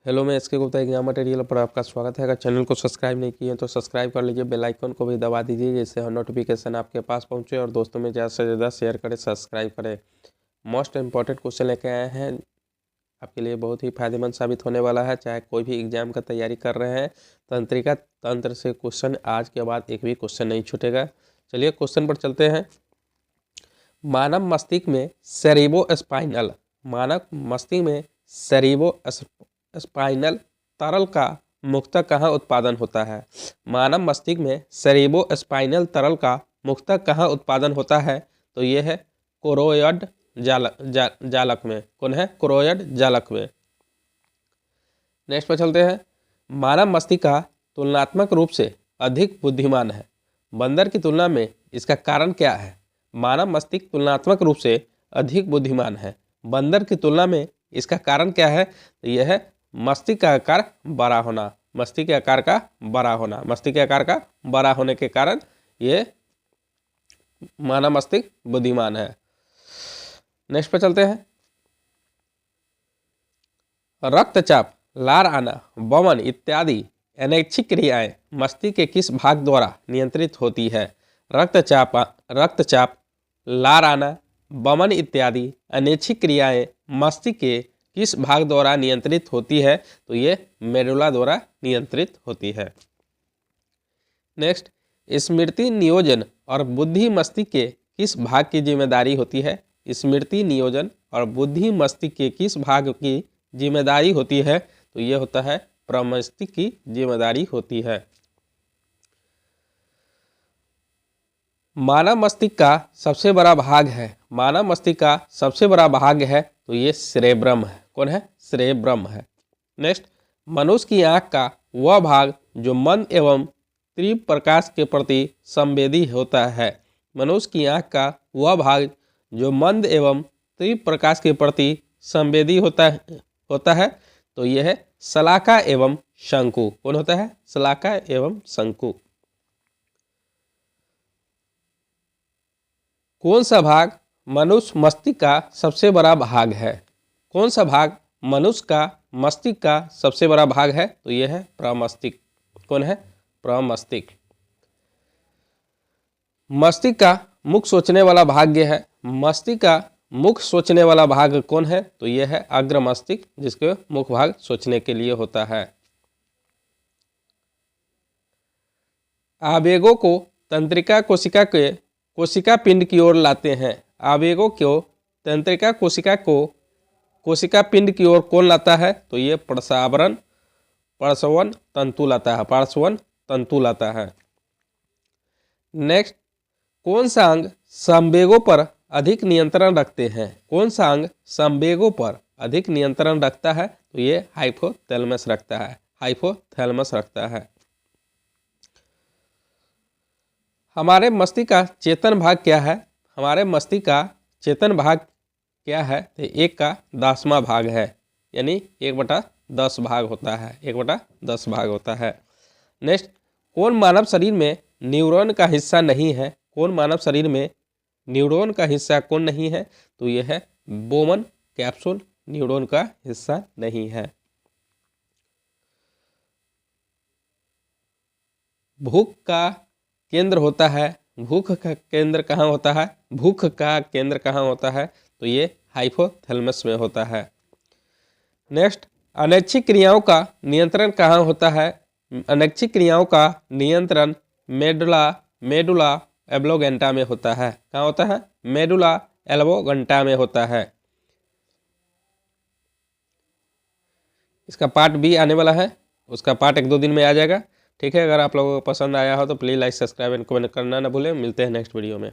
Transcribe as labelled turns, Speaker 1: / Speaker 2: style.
Speaker 1: Hello, मैं SK Gupta exam material पर आपका स्वागत है। अगर चैनल को सब्सक्राइब नहीं किए तो सब्सक्राइब कर लीजिए, बेल आइकन को भी दबा दीजिए जिससे हर नोटिफिकेशन आपके पास पहुंचे और दोस्तों में ज़्यादा से ज़्यादा शेयर करें, सब्सक्राइब करें। मोस्ट इंपॉर्टेंट क्वेश्चन लेके आए हैं, आपके लिए बहुत ही फायदेमंद साबित होने वाला है। चाहे कोई भी एग्जाम का तैयारी कर रहे हैं, तंत्रिका तंत्र से क्वेश्चन आज के बाद एक भी क्वेश्चन नहीं छूटेगा। चलिए क्वेश्चन पर चलते हैं। मानव मस्तिष्क में सेरेब्रोस्पाइनल स्पाइनल तरल का मुख्यतः कहाँ उत्पादन होता है? मानव मस्तिष्क में सेरेब्रोस्पाइनल तरल का मुख्यतः कहाँ उत्पादन होता है? तो ये है कोरोयड जालक में। कौन है? कोरोयड जालक में। नेक्स्ट पर चलते हैं। मानव मस्तिष्क का तुलनात्मक रूप से अधिक बुद्धिमान है, बंदर की तुलना में, इसका कारण क्या है? मानव मस्तिष्क तुलनात्मक रूप से अधिक बुद्धिमान है, बंदर की तुलना में, इसका कारण क्या है? तो यह है मस्तिष्क का आकार बड़ा होना। मस्तिष्क के आकार का बड़ा होना, मस्तिष्क के आकार का बड़ा होने के कारण ये मानव मस्तिष्क बुद्धिमान है। नेक्स्ट पे चलते हैं। रक्तचाप, लार आना, वमन इत्यादि अनैच्छिक क्रियाएं मस्तिष्क के किस भाग द्वारा नियंत्रित होती है? रक्तचाप, लार आना, वमन इत्यादि अनैच्छिक क्रियाएं मस्तिष्क के किस भाग द्वारा नियंत्रित होती है? तो ये मेडुला द्वारा नियंत्रित होती है। नेक्स्ट, स्मृति नियोजन और बुद्धि मस्तिष्क के किस भाग की जिम्मेदारी होती है? स्मृति नियोजन और बुद्धि मस्तिष्क के किस भाग की जिम्मेदारी होती है? तो ये होता है प्रमस्तिष्क की जिम्मेदारी होती है। मानव मस्तिष्क का सबसे बड़ा भाग है, मानव मस्तिष्क का सबसे बड़ा भाग है, तो ये सेरेब्रम है। कौन है? सेरेब्रम है। नेक्स्ट, मनुष्य की आंख का वह भाग जो मंद एवं तीव्र प्रकाश के प्रति संवेदी होता है। मनुष्य की आंख का वह भाग जो मंद एवं तीव्र प्रकाश के प्रति संवेदी होता है, तो यह है शलाका एवं शंकु। कौन होता है? शलाका एवं शंकु। कौन सा भाग मनुष्य मस्तिष्क का सबसे बड़ा भाग है? कौन सा भाग मनुष्य का मस्तिष्क का सबसे बड़ा भाग है? तो यह है प्रमस्तिष्क। कौन है? प्रमस्तिष्क। मस्तिष्क का मुख्य सोचने वाला भाग यह है। मस्तिष्क का मुख्य सोचने वाला भाग कौन है? तो यह है अग्र मस्तिष्क, जिसके मुख्य भाग सोचने के लिए होता है। आवेगों को तंत्रिका कोशिका पिंड की ओर लाते हैं। आवेगों को तंत्रिका कोशिका पिंड की ओर कौन लाता है? तो ये पार्श्वन तंतु लाता है। पार्श्वन तंतु लाता है। नेक्स्ट, कौन सा अंग संवेगों पर अधिक नियंत्रण रखते हैं? कौन सा अंग संवेगों पर अधिक नियंत्रण रखता है? तो ये हाइपोथैलेमस रखता है। हाइपोथैलेमस रखता है। हमारे मस्तिष्क का चेतन भाग क्या है? हमारे मस्तिष्क का चेतन भाग क्या है? तो 1/10वां भाग है, यानी 1/10 भाग होता है। 1/10 भाग होता है। नेक्स्ट, कौन मानव शरीर में न्यूरॉन का हिस्सा नहीं है? कौन मानव शरीर में न्यूरॉन का हिस्सा कौन नहीं है? तो यह है बोमन कैप्सूल न्यूरॉन का हिस्सा नहीं है। भूख का केंद्र होता है। भूख का केंद्र कहाँ होता है? भूख का केंद्र कहाँ होता है? तो ये हाइपोथैलेमस में होता है। नेक्स्ट, अनैच्छिक क्रियाओं का नियंत्रण कहाँ होता है? अनैच्छिक क्रियाओं का नियंत्रण मेडुला एब्लोगेंटा में होता है। कहाँ होता है? मेडुला एब्लोगेंटा में होता है। इसका पार्ट भी आने वाला है, उसका पार्ट 1-2 दिन में आ जाएगा। ठीक है, अगर आप लोगों को पसंद आया हो तो please like, subscribe and comment करना ना भूलें। मिलते हैं नेक्स्ट वीडियो में।